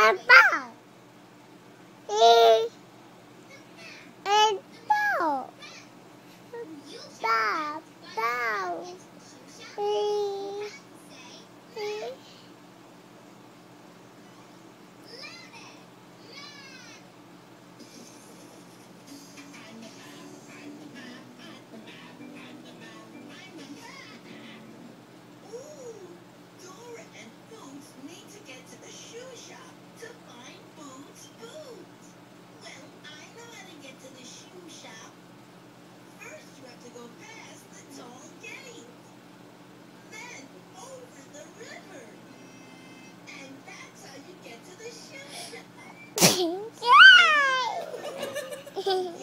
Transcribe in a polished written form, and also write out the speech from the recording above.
and ball. E and ball. Ball, ball. E. Go past the tall gate, then over the river, and that's how you get to the shoe shop. Yay!